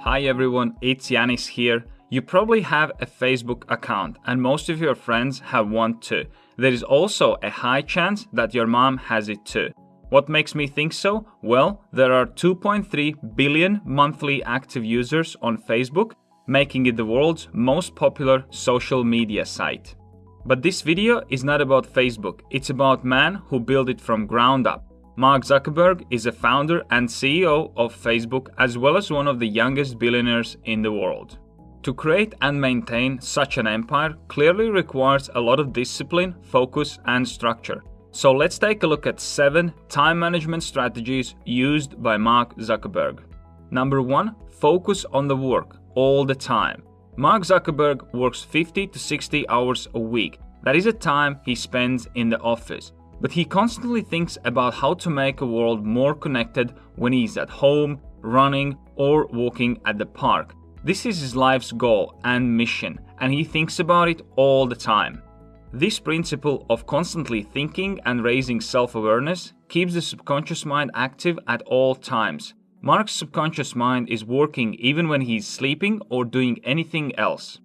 Hi everyone, it's Janis here. You probably have a Facebook account and most of your friends have one too. There is also a high chance that your mom has it too. What makes me think so? Well, there are 2.3 billion monthly active users on Facebook, making it the world's most popular social media site. But this video is not about Facebook, it's about man who built it from ground up. Mark Zuckerberg is a founder and CEO of Facebook as well as one of the youngest billionaires in the world. To create and maintain such an empire clearly requires a lot of discipline, focus and structure. So let's take a look at 7 time management strategies used by Mark Zuckerberg. Number 1. Focus on the work all the time. Mark Zuckerberg works 50 to 60 hours a week. That is the time he spends in the office. But he constantly thinks about how to make a world more connected when he's at home, running, or walking at the park. This is his life's goal and mission, and he thinks about it all the time. This principle of constantly thinking and raising self-awareness keeps the subconscious mind active at all times. Mark's subconscious mind is working even when he's sleeping or doing anything else.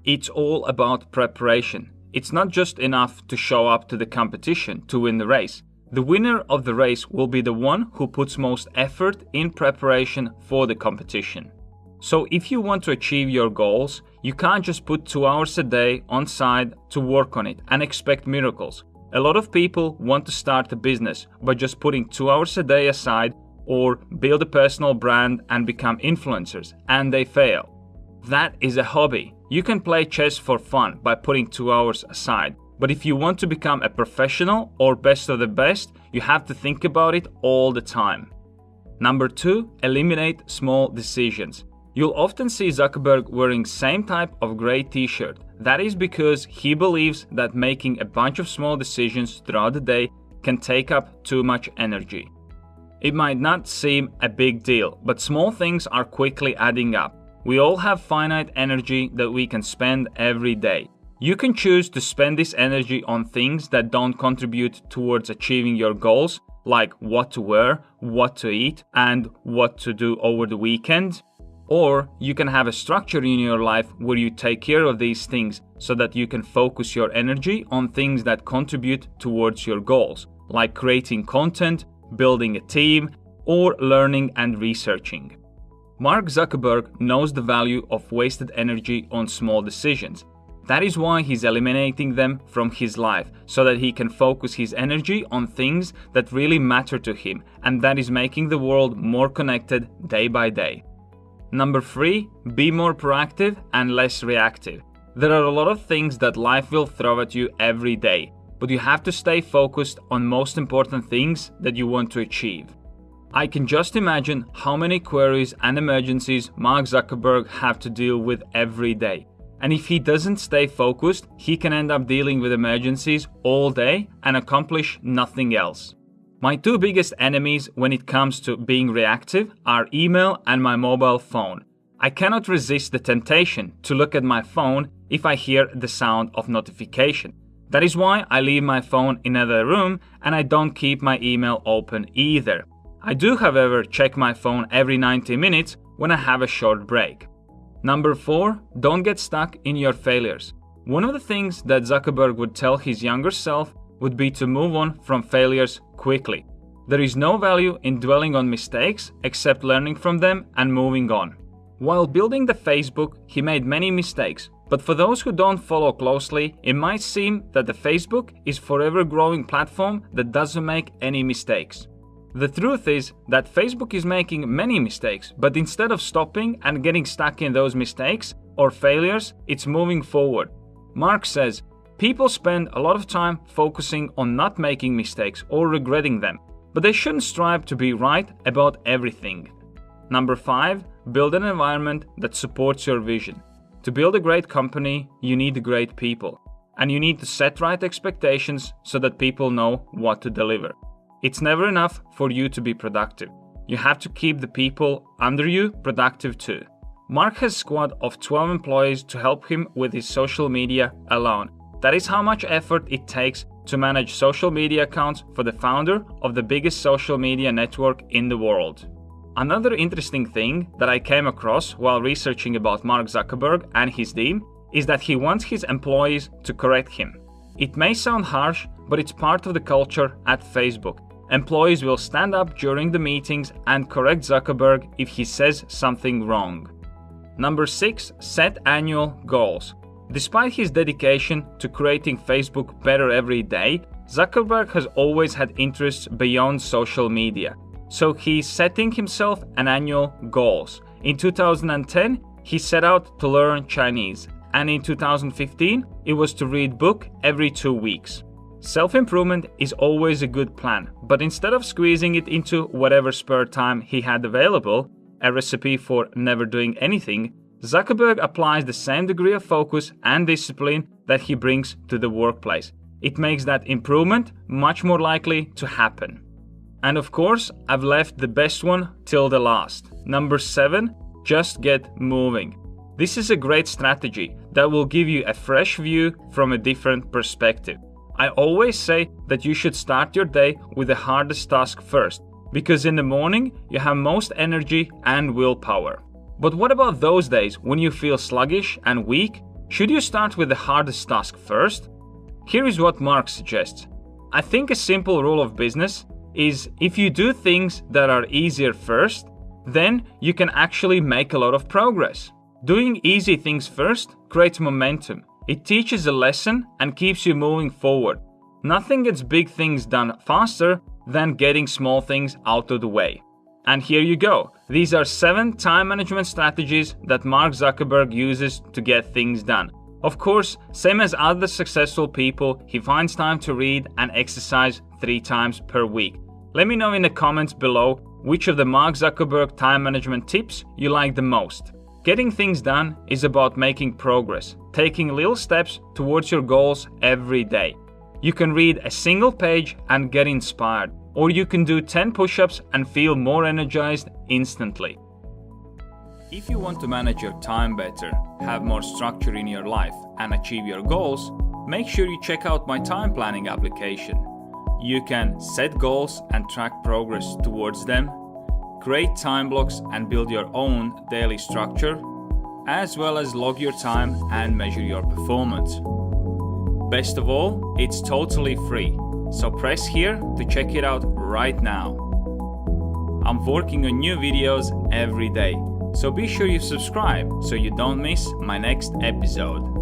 It's all about preparation. It's not just enough to show up to the competition to win the race. The winner of the race will be the one who puts most effort in preparation for the competition. So if you want to achieve your goals, you can't just put 2 hours a day on side to work on it and expect miracles. A lot of people want to start a business by just putting 2 hours a day aside or build a personal brand and become influencers, and they fail. That is a hobby. You can play chess for fun by putting 2 hours aside. But if you want to become a professional or best of the best, you have to think about it all the time. Number 2, eliminate small decisions. You'll often see Zuckerberg wearing same type of gray t-shirt. That is because he believes that making a bunch of small decisions throughout the day can take up too much energy. It might not seem a big deal, but small things are quickly adding up. We all have finite energy that we can spend every day. You can choose to spend this energy on things that don't contribute towards achieving your goals, like what to wear, what to eat, and what to do over the weekend. Or you can have a structure in your life where you take care of these things so that you can focus your energy on things that contribute towards your goals, like creating content, building a team, or learning and researching. Mark Zuckerberg knows the value of wasted energy on small decisions. That is why he's eliminating them from his life, so that he can focus his energy on things that really matter to him, and that is making the world more connected day by day. Number 3, be more proactive and less reactive. There are a lot of things that life will throw at you every day, but you have to stay focused on most important things that you want to achieve. I can just imagine how many queries and emergencies Mark Zuckerberg have to deal with every day. And if he doesn't stay focused, he can end up dealing with emergencies all day and accomplish nothing else. My 2 biggest enemies when it comes to being reactive are email and my mobile phone. I cannot resist the temptation to look at my phone if I hear the sound of notification. That is why I leave my phone in another room and I don't keep my email open either. I do, however, check my phone every 90 minutes when I have a short break. Number 4, don't get stuck in your failures. One of the things that Zuckerberg would tell his younger self would be to move on from failures quickly. There is no value in dwelling on mistakes except learning from them and moving on. While building the Facebook, he made many mistakes, but for those who don't follow closely, it might seem that the Facebook is a forever growing platform that doesn't make any mistakes. The truth is that Facebook is making many mistakes, but instead of stopping and getting stuck in those mistakes or failures, it's moving forward. Mark says, people spend a lot of time focusing on not making mistakes or regretting them, but they shouldn't strive to be right about everything. Number 5, build an environment that supports your vision. To build a great company, you need great people, and you need to set right expectations so that people know what to deliver. It's never enough for you to be productive. You have to keep the people under you productive too. Mark has a squad of 12 employees to help him with his social media alone. That is how much effort it takes to manage social media accounts for the founder of the biggest social media network in the world. Another interesting thing that I came across while researching about Mark Zuckerberg and his team is that he wants his employees to correct him. It may sound harsh, but it's part of the culture at Facebook. Employees will stand up during the meetings and correct Zuckerberg if he says something wrong. Number 6, set annual goals. Despite his dedication to creating Facebook better every day, Zuckerberg has always had interests beyond social media. So he's setting himself an annual goals. In 2010, he set out to learn Chinese, and in 2015, it was to read book every 2 weeks. Self-improvement is always a good plan, but instead of squeezing it into whatever spare time he had available, a recipe for never doing anything, Zuckerberg applies the same degree of focus and discipline that he brings to the workplace. It makes that improvement much more likely to happen. And of course, I've left the best one till the last. Number 7, just get moving. This is a great strategy that will give you a fresh view from a different perspective. I always say that you should start your day with the hardest task first, because in the morning you have most energy and willpower. But what about those days when you feel sluggish and weak? Should you start with the hardest task first? Here is what Mark suggests. I think a simple rule of business is if you do things that are easier first, then you can actually make a lot of progress. Doing easy things first creates momentum. It teaches a lesson and keeps you moving forward. Nothing gets big things done faster than getting small things out of the way. And here you go. These are 7 time management strategies that Mark Zuckerberg uses to get things done. Of course, same as other successful people, he finds time to read and exercise 3 times per week. Let me know in the comments below which of the Mark Zuckerberg time management tips you like the most. Getting things done is about making progress, taking little steps towards your goals every day. You can read a single page and get inspired, or you can do 10 push-ups and feel more energized instantly. If you want to manage your time better, have more structure in your life, and achieve your goals, make sure you check out my time planning application. You can set goals and track progress towards them, create time blocks and build your own daily structure, as well as log your time and measure your performance. Best of all, it's totally free, so press here to check it out right now. I'm working on new videos every day, so be sure you subscribe so you don't miss my next episode.